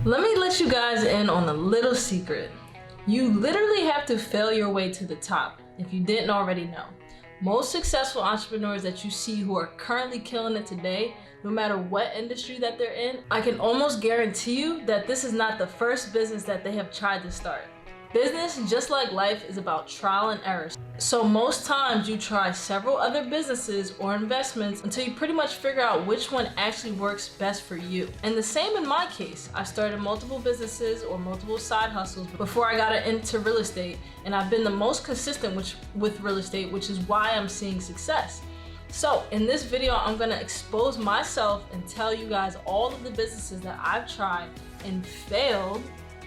Let me let you guys in on a little secret. You literally have to fail your way to the top if you didn't already know. Most successful entrepreneurs that you see who are currently killing it today, no matter what industry that they're in, I can almost guarantee you that this is not the first business that they have tried to start. Business, just like life, is about trial and error. So most times you try several other businesses or investments until you pretty much figure out which one actually works best for you. And the same in my case. I started multiple businesses or multiple side hustles before I got into real estate, and I've been the most consistent with real estate, which is why I'm seeing success. So in this video, I'm gonna expose myself and tell you guys all of the businesses that I've tried and failed,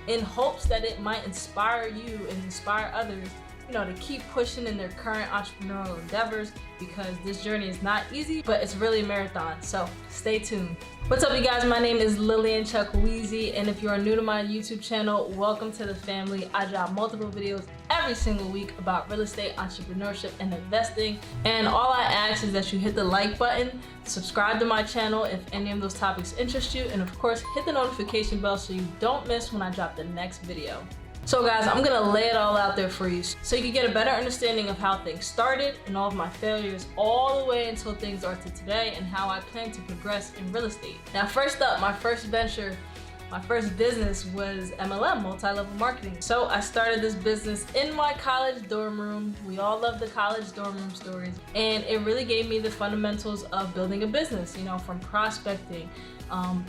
in hopes that it might inspire you and inspire others, to keep pushing in their current entrepreneurial endeavors, because this journey is not easy, but it's really a marathon. So stay tuned. What's up, you guys? My name is Lillian Chukwueze, and if you are new to my YouTube channel, welcome to the family. I drop multiple videos every single week about real estate, entrepreneurship, and investing. And all I ask is that you hit the like button, subscribe to my channel if any of those topics interest you, and of course, hit the notification bell so you don't miss when I drop the next video. So guys, I'm gonna lay it all out there for you so you can get a better understanding of how things started and all of my failures all the way until things are to today, and how I plan to progress in real estate. Now, first up, my first business was MLM, multi-level marketing. So I started this business in my college dorm room. We all love the college dorm room stories. And it really gave me the fundamentals of building a business, from prospecting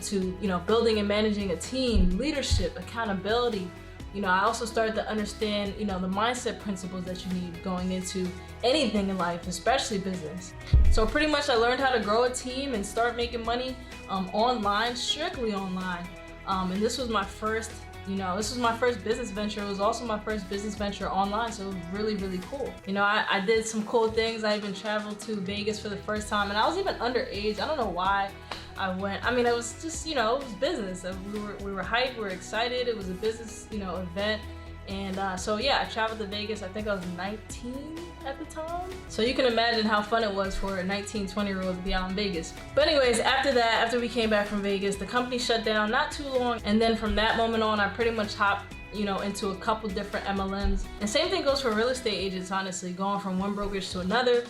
to, building and managing a team, leadership, accountability. I also started to understand, the mindset principles that you need going into anything in life, especially business. So pretty much I learned how to grow a team and start making money online, strictly online. And this was my first, business venture. It was also my first business venture online, so it was really, really cool. I did some cool things. I even traveled to Vegas for the first time, and I was even underage. I don't know why I went. It was just, it was business. We were hyped, we were excited. It was a business, event. And so yeah, I traveled to Vegas. I think I was 19 at the time. So you can imagine how fun it was for a 19, 20-year-old to be out in Vegas. But anyways, after we came back from Vegas, the company shut down not too long. And then from that moment on, I pretty much hopped into a couple different MLMs. And same thing goes for real estate agents, honestly, going from one brokerage to another,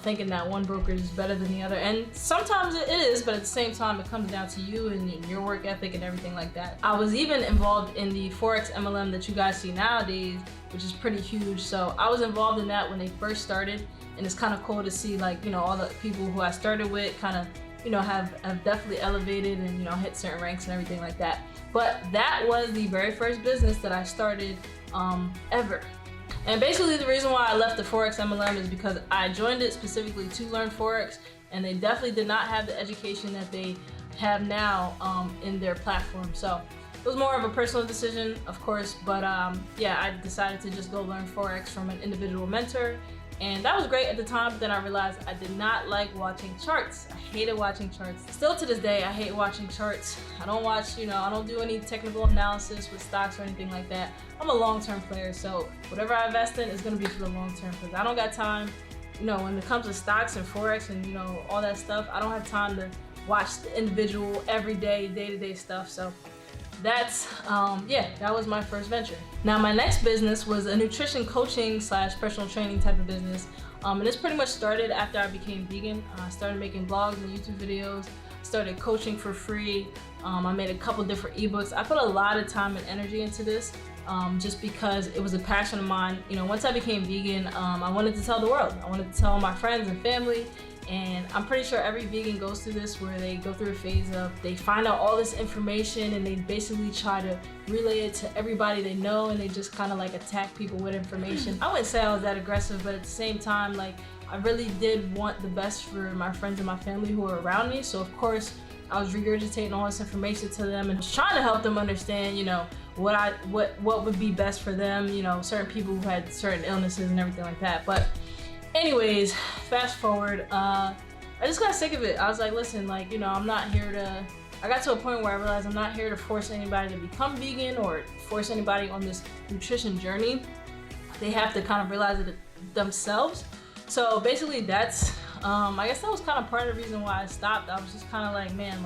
thinking that one brokerage is better than the other. And sometimes it is, but at the same time, it comes down to you and your work ethic and everything like that. I was even involved in the Forex MLM that you guys see nowadays, which is pretty huge. So I was involved in that when they first started. And it's kind of cool to see, all the people who I started with kind of, have definitely elevated and, hit certain ranks and everything like that. But that was the very first business that I started ever. And basically the reason why I left the Forex MLM is because I joined it specifically to learn Forex, and they definitely did not have the education that they have now in their platform. So it was more of a personal decision, of course, but yeah, I decided to just go learn Forex from an individual mentor. And that was great at the time, but then I realized I did not like watching charts. I hated watching charts. Still to this day, I hate watching charts. I don't watch, I don't do any technical analysis with stocks or anything like that. I'm a long-term player, so whatever I invest in is gonna be for the long term, because I don't got time, when it comes to stocks and Forex and, all that stuff, I don't have time to watch the individual, everyday, day-to-day stuff. So that's, that was my first venture. Now, my next business was a nutrition coaching / personal training type of business. And this pretty much started after I became vegan. I started making blogs and YouTube videos, started coaching for free. I made a couple different ebooks. I put a lot of time and energy into this just because it was a passion of mine. Once I became vegan, I wanted to tell the world. I wanted to tell my friends and family. And I'm pretty sure every vegan goes through this, where they go through a phase of they find out all this information and they basically try to relay it to everybody they know, and they just kind of attack people with information. I wouldn't say I was that aggressive, but at the same time, I really did want the best for my friends and my family who were around me. So of course, I was regurgitating all this information to them and was trying to help them understand, what would be best for them, certain people who had certain illnesses and everything like that. But anyways, fast forward, I just got sick of it. I was like, listen, I'm not here to, I got to a point where I realized I'm not here to force anybody to become vegan or force anybody on this nutrition journey. They have to kind of realize it themselves. So basically that's, I guess that was kind of part of the reason why I stopped. I was just kind of like, man,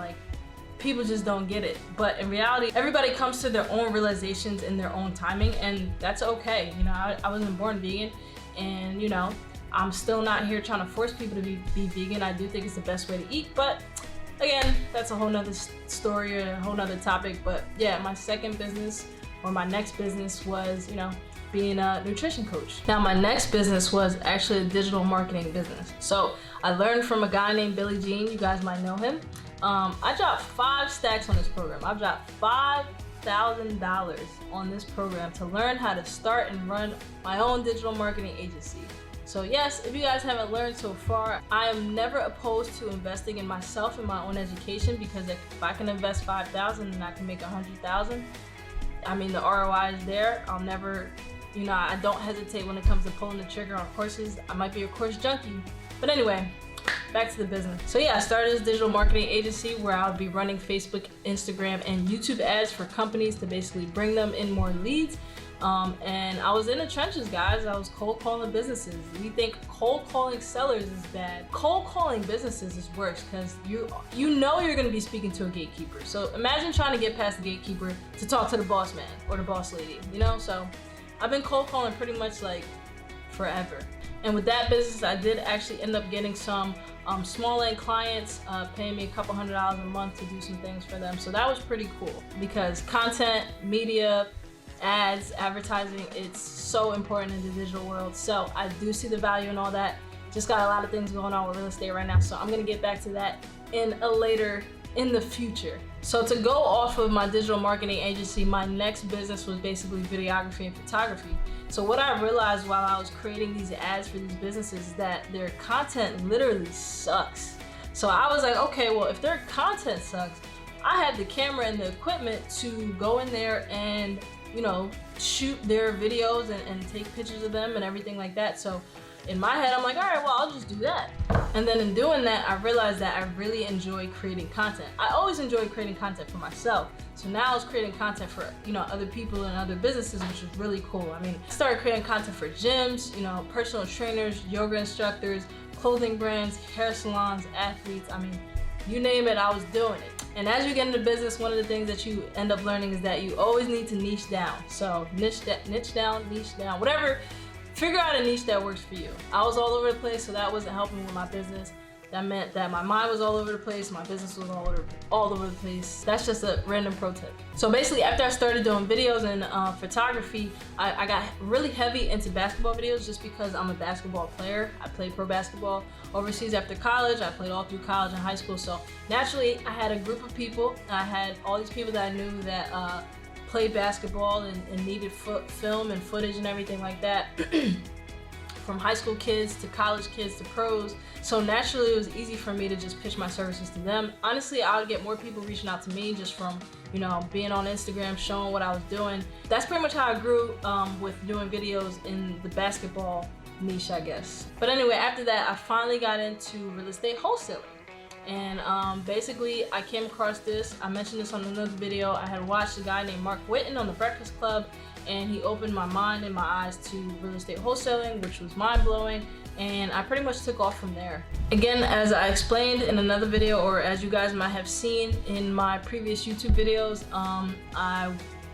people just don't get it. But in reality, everybody comes to their own realizations in their own timing, and that's okay. You know, I wasn't born vegan, and you know, I'm still not here trying to force people to be vegan. I do think it's the best way to eat, but again, that's a whole nother story or a whole nother topic. But yeah, my second business, or my next business, was, you know, being a nutrition coach. Now, my next business was actually a digital marketing business. So I learned from a guy named Billy Jean. You guys might know him. I dropped 5 stacks on this program. I've dropped $5,000 on this program to learn how to start and run my own digital marketing agency. So yes, if you guys haven't learned so far, I am never opposed to investing in myself and my own education, because if I can invest $5,000 and I can make $100,000, I mean, the ROI is there. I'll never, you know, I don't hesitate when it comes to pulling the trigger on courses. I might be a course junkie, but anyway, back to the business. So yeah, I started this digital marketing agency where I'll be running Facebook, Instagram, and YouTube ads for companies to basically bring them in more leads. And I was in the trenches, guys. I was cold calling businesses. We think cold calling sellers is bad. Cold calling businesses is worse, because you know you're gonna be speaking to a gatekeeper. So imagine trying to get past the gatekeeper to talk to the boss man or the boss lady, you know? So I've been cold calling pretty much like forever. And with that business, I did actually end up getting some small end clients paying me a couple $100s a month to do some things for them. So that was pretty cool, because content, media, ads, advertising, it's so important in the digital world. So I do see the value in all that. Just got a lot of things going on with real estate right now, so I'm gonna get back to that in the future. So to go off of my digital marketing agency, my next business was basically videography and photography. So what I realized while I was creating these ads for these businesses is that their content literally sucks. So I was like, okay, well, if their content sucks, I had the camera and the equipment to go in there and, you know, shoot their videos and take pictures of them and everything like that. So in my head, I'm like, all right, well, I'll just do that. And then in doing that, I realized that I really enjoy creating content. I always enjoyed creating content for myself. So now I was creating content for, you know, other people and other businesses, which was really cool. I mean, I started creating content for gyms, you know, personal trainers, yoga instructors, clothing brands, hair salons, athletes. I mean, you name it, I was doing it. And as you get into business, one of the things that you end up learning is that you always need to niche down. So niche down, whatever. Figure out a niche that works for you. I was all over the place, so that wasn't helping with my business. That meant that my mind was all over the place, my business was all over the place. That's just a random pro tip. So basically, after I started doing videos and photography, I got really heavy into basketball videos, just because I'm a basketball player. I played pro basketball overseas after college. I played all through college and high school. So naturally, I had a group of people. I had all these people that I knew that played basketball and needed film and footage and everything like that. From high school kids to college kids to pros. So naturally, it was easy for me to just pitch my services to them. Honestly, I would get more people reaching out to me just from, you know, being on Instagram, showing what I was doing. That's pretty much how I grew with doing videos in the basketball niche, I guess. But anyway, after that, I finally got into real estate wholesaling. And basically, I came across this. I mentioned this on another video. I had watched a guy named Mark Whitten on The Breakfast Club, and he opened my mind and my eyes to real estate wholesaling, which was mind-blowing, and I pretty much took off from there. Again, as I explained in another video, or as you guys might have seen in my previous YouTube videos,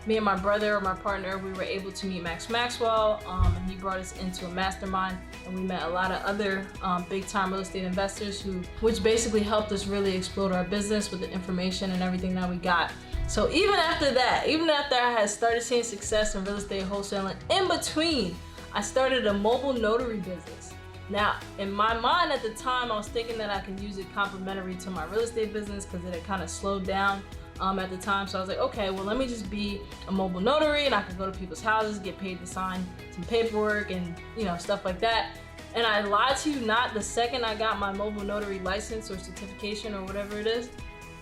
me and my brother, or my partner, we were able to meet Max Maxwell, and he brought us into a mastermind, and we met a lot of other big-time real estate investors which basically helped us really explode our business with the information and everything that we got. So even after that, even after I had started seeing success in real estate wholesaling, in between, I started a mobile notary business. Now, in my mind at the time, I was thinking that I could use it complementary to my real estate business, because it had kind of slowed down at the time. So I was like, okay, well, let me just be a mobile notary, and I could go to people's houses, get paid to sign some paperwork and, you know, stuff like that. And I lied to you not, the second I got my mobile notary license or certification or whatever it is,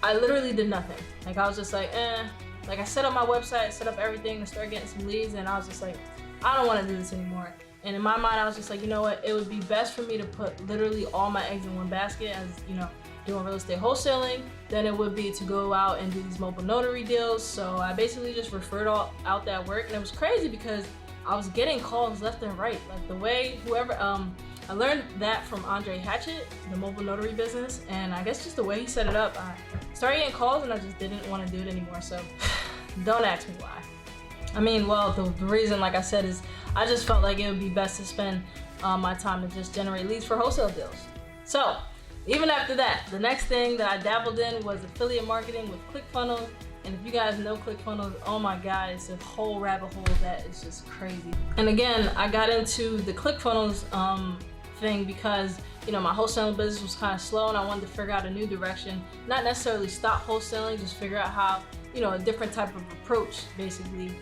I literally did nothing. Like, I was just like, like I set up my website, set up everything, and started getting some leads, and I was just like, I don't want to do this anymore. And in my mind, I was just like, you know what, it would be best for me to put literally all my eggs in one basket, as, you know, doing real estate wholesaling, than it would be to go out and do these mobile notary deals. So I basically just referred out that work, and it was crazy because I was getting calls left and right. Like, the way whoever I learned that from Andre Hatchett, the mobile notary business, and I guess just the way he set it up, I started getting calls and I just didn't want to do it anymore, so don't ask me why. I mean, well, the reason, like I said, is I just felt like it would be best to spend my time to just generate leads for wholesale deals. So even after that, the next thing that I dabbled in was affiliate marketing with ClickFunnels. And if you guys know ClickFunnels, oh my God, it's a whole rabbit hole that is just crazy. And again, I got into the ClickFunnels thing because, you know, my wholesaling business was kind of slow and I wanted to figure out a new direction. Not necessarily stop wholesaling, just figure out how, you know, a different type of approach, basically.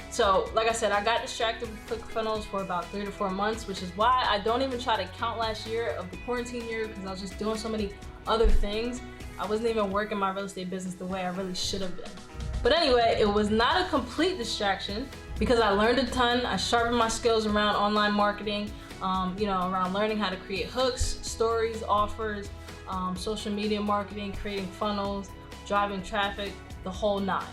So like I said, I got distracted with ClickFunnels for about 3 to 4 months, which is why I don't even try to count last year of the quarantine year, because I was just doing so many other things. I wasn't even working my real estate business the way I really should have been. But anyway, it was not a complete distraction because I learned a ton. I sharpened my skills around online marketing, you know, around learning how to create hooks, stories, offers, social media marketing, creating funnels, driving traffic, the whole 9.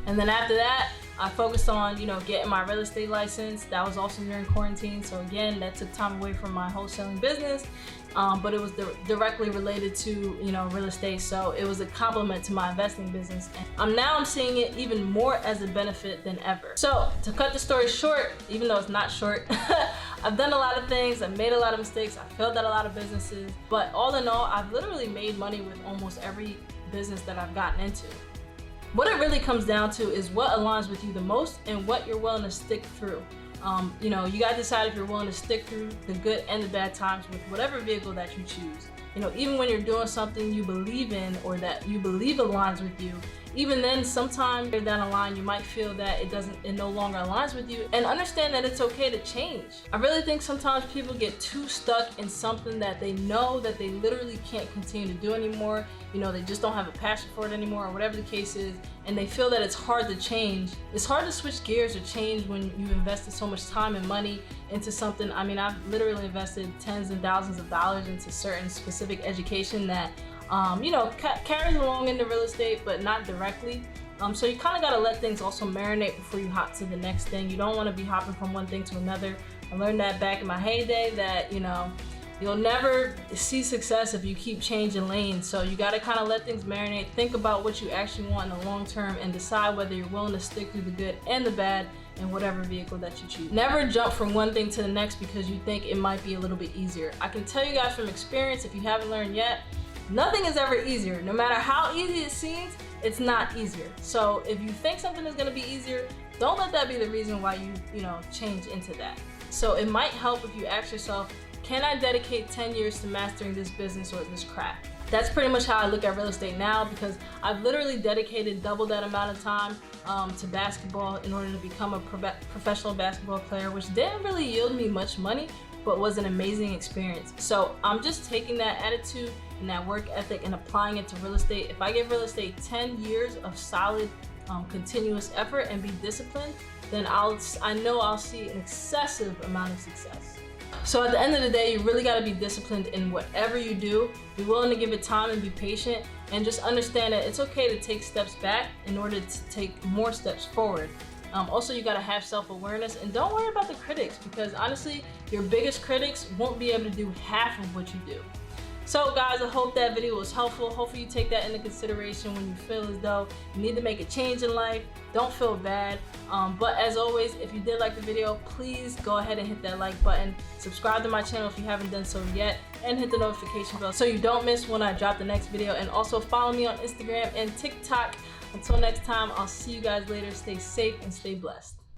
And then after that, I focused on, you know, getting my real estate license. That was also during quarantine. So again, that took time away from my wholesaling business, but it was directly related to, you know, real estate. So it was a complement to my investing business. And now I'm seeing it even more as a benefit than ever. So to cut the story short, even though it's not short, I've done a lot of things. I've made a lot of mistakes. I failed at a lot of businesses, but all in all, I've literally made money with almost every business that I've gotten into. What it really comes down to is what aligns with you the most and what you're willing to stick through. You know, you gotta decide if you're willing to stick through the good and the bad times with whatever vehicle that you choose. You know, even when you're doing something you believe in or that you believe aligns with you, even then, sometime down the line, you might feel that it no longer aligns with you, and understand that it's okay to change. I really think sometimes people get too stuck in something that they know that they literally can't continue to do anymore. You know, they just don't have a passion for it anymore, or whatever the case is, and they feel that it's hard to change. It's hard to switch gears or change when you've invested so much time and money into something. I mean, I've literally invested tens and thousands of dollars into certain specific education that you know, carries along into real estate, but not directly. So you kind of got to let things also marinate before you hop to the next thing. You don't want to be hopping from one thing to another. I learned that back in my heyday that, you know, you'll never see success if you keep changing lanes. So you got to kind of let things marinate, think about what you actually want in the long term, and decide whether you're willing to stick through the good and the bad in whatever vehicle that you choose. Never jump from one thing to the next because you think it might be a little bit easier. I can tell you guys from experience, if you haven't learned yet, nothing is ever easier. No matter how easy it seems, it's not easier. So if you think something is gonna be easier, don't let that be the reason why you know, change into that. So it might help if you ask yourself, can I dedicate 10 years to mastering this business or this craft? That's pretty much how I look at real estate now, because I've literally dedicated double that amount of time to basketball in order to become a professional basketball player, which didn't really yield me much money, but was an amazing experience. So I'm just taking that attitude and that work ethic and applying it to real estate. If I give real estate 10 years of solid, continuous effort and be disciplined, then I know I'll see an excessive amount of success. So at the end of the day, you really got to be disciplined in whatever you do. Be willing to give it time and be patient, and just understand that it's okay to take steps back in order to take more steps forward. Also, you got to have self-awareness, and don't worry about the critics, because honestly, your biggest critics won't be able to do half of what you do. So guys, I hope that video was helpful. Hopefully you take that into consideration when you feel as though you need to make a change in life. Don't feel bad. But as always, if you did like the video, please go ahead and hit that like button. Subscribe to my channel if you haven't done so yet, and hit the notification bell so you don't miss when I drop the next video. And also follow me on Instagram and TikTok. Until next time, I'll see you guys later. Stay safe and stay blessed.